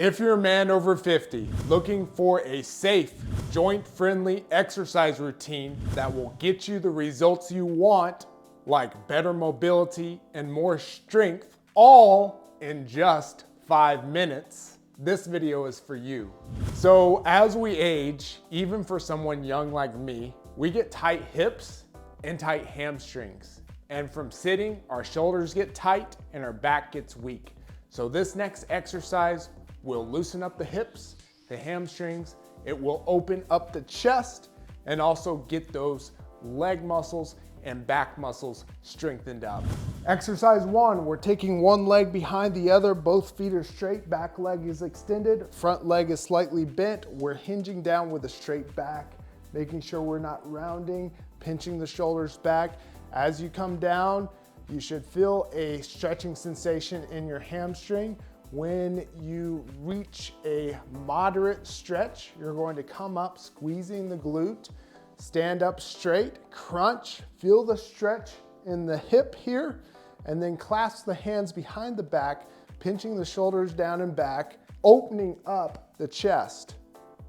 If you're a man over 50 looking for a safe, joint-friendly exercise routine that will get you the results you want, like better mobility and more strength, all in just 5 minutes, this video is for you. So as we age, even for someone young like me, we get tight hips and tight hamstrings. And from sitting, our shoulders get tight and our back gets weak. So this next exercise will loosen up the hips, the hamstrings, it will open up the chest, and also get those leg muscles and back muscles strengthened up. Exercise 1, we're taking one leg behind the other, both feet are straight, back leg is extended, front leg is slightly bent. We're hinging down with a straight back, making sure we're not rounding, pinching the shoulders back. As you come down, you should feel a stretching sensation in your hamstring. When you reach a moderate stretch, you're going to come up, squeezing the glute, stand up straight, crunch, feel the stretch in the hip here, and then clasp the hands behind the back, pinching the shoulders down and back, opening up the chest.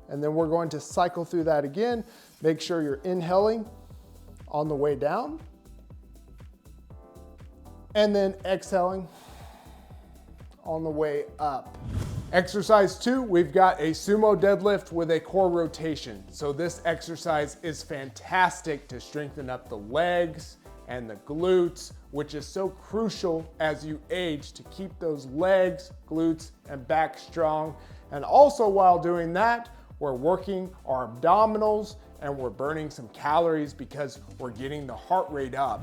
And then we're going to cycle through that again. Make sure you're inhaling on the way down, and then exhaling on the way up. Exercise 2, we've got a sumo deadlift with a core rotation. So this exercise is fantastic to strengthen up the legs and the glutes, which is so crucial as you age to keep those legs, glutes, and back strong. And also while doing that, we're working our abdominals and we're burning some calories because we're getting the heart rate up.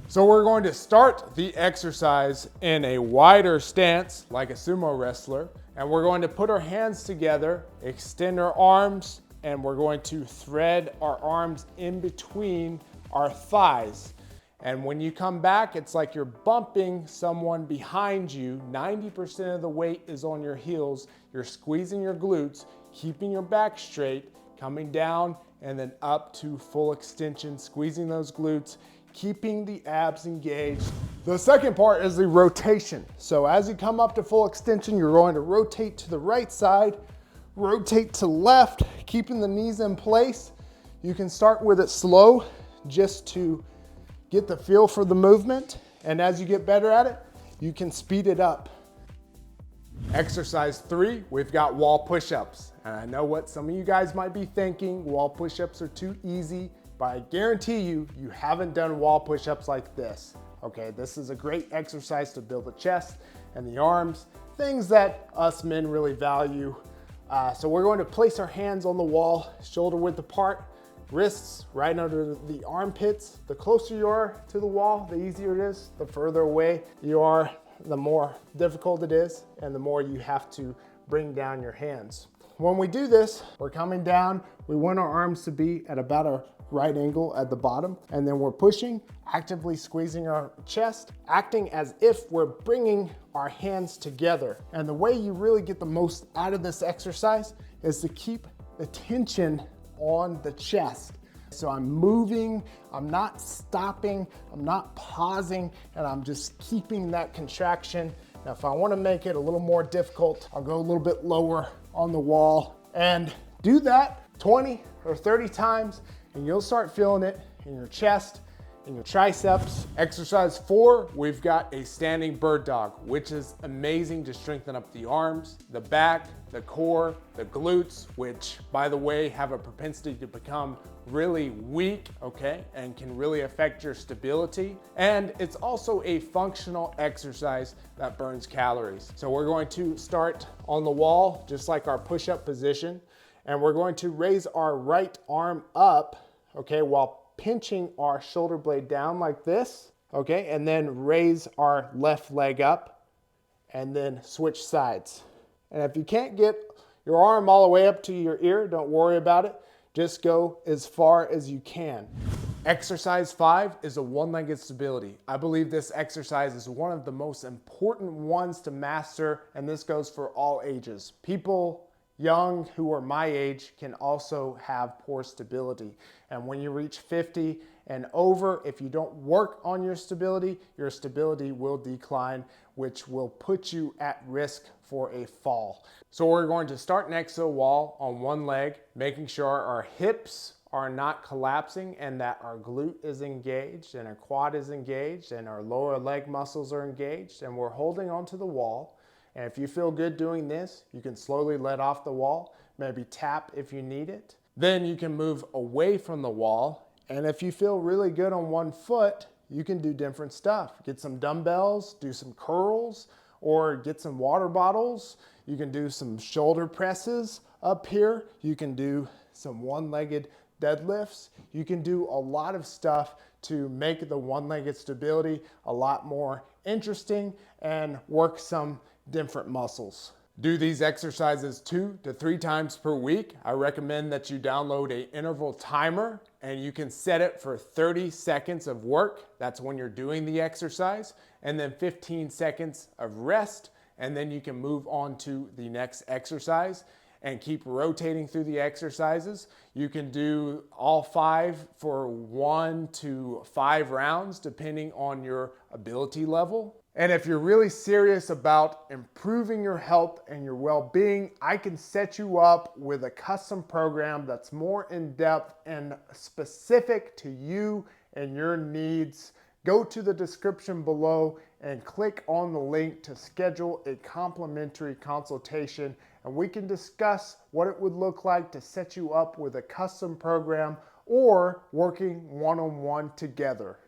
So we're going to start the exercise in a wider stance like a sumo wrestler, and we're going to put our hands together, extend our arms, and we're going to thread our arms in between our thighs. And when you come back, it's like you're bumping someone behind you. 90% of the weight is on your heels. You're squeezing your glutes, keeping your back straight, coming down and then up to full extension, squeezing those glutes, keeping the abs engaged. The second part is the rotation. So as you come up to full extension, you're going to rotate to the right side, rotate to left, keeping the knees in place. You can start with it slow just to get the feel for the movement. And as you get better at it, you can speed it up. Exercise 3, we've got wall push-ups. And I know what some of you guys might be thinking, wall push-ups are too easy. But I guarantee you, you haven't done wall push-ups like this. Okay, this is a great exercise to build the chest and the arms, things that us men really value. So we're going to place our hands on the wall, shoulder width apart, wrists right under the armpits. The closer you are to the wall, the easier it is. The further away you are, the more difficult it is, and the more you have to bring down your hands. When we do this, we're coming down. We want our arms to be at about a right angle at the bottom, and then we're pushing, actively squeezing our chest, acting as if we're bringing our hands together. And the way you really get the most out of this exercise is to keep the tension on the chest. So I'm moving, I'm not stopping, I'm not pausing, and I'm just keeping that contraction. Now, if I want to make it a little more difficult, I'll go a little bit lower on the wall and do that 20 or 30 times, and you'll start feeling it in your chest, in your triceps. Exercise 4, we've got a standing bird dog, which is amazing to strengthen up the arms, the back, the core, the glutes, which, by the way, have a propensity to become really weak, okay, and can really affect your stability. And it's also a functional exercise that burns calories. So we're going to start on the wall, just like our push-up position, and we're going to raise our right arm up, okay, while pinching our shoulder blade down like this, okay, and then raise our left leg up and then switch sides. And if you can't get your arm all the way up to your ear, don't worry about it. Just go as far as you can. Exercise 5 is a one-legged stability. I believe this exercise is one of the most important ones to master, and this goes for all ages. People young who are my age can also have poor stability. And when you reach 50 and over, if you don't work on your stability will decline, which will put you at risk for a fall. So we're going to start next to the wall on one leg, making sure our hips are not collapsing and that our glute is engaged and our quad is engaged and our lower leg muscles are engaged, and we're holding onto the wall. And if you feel good doing this, you can slowly let off the wall, maybe tap if you need it. Then you can move away from the wall, and if you feel really good on one foot, you can do different stuff. Get some dumbbells, do some curls, or get some water bottles. You can do some shoulder presses up here. You can do some one-legged deadlifts. You can do a lot of stuff to make the one-legged stability a lot more interesting and work some different muscles. Do these exercises 2 to 3 times per week. I recommend that you download an interval timer and you can set it for 30 seconds of work. That's when you're doing the exercise, and then 15 seconds of rest, and then you can move on to the next exercise and keep rotating through the exercises. You can do all 5 for 1 to 5 rounds depending on your ability level. And if you're really serious about improving your health and your well-being, I can set you up with a custom program that's more in-depth and specific to you and your needs. Go to the description below and click on the link to schedule a complimentary consultation, and we can discuss what it would look like to set you up with a custom program or working one-on-one together.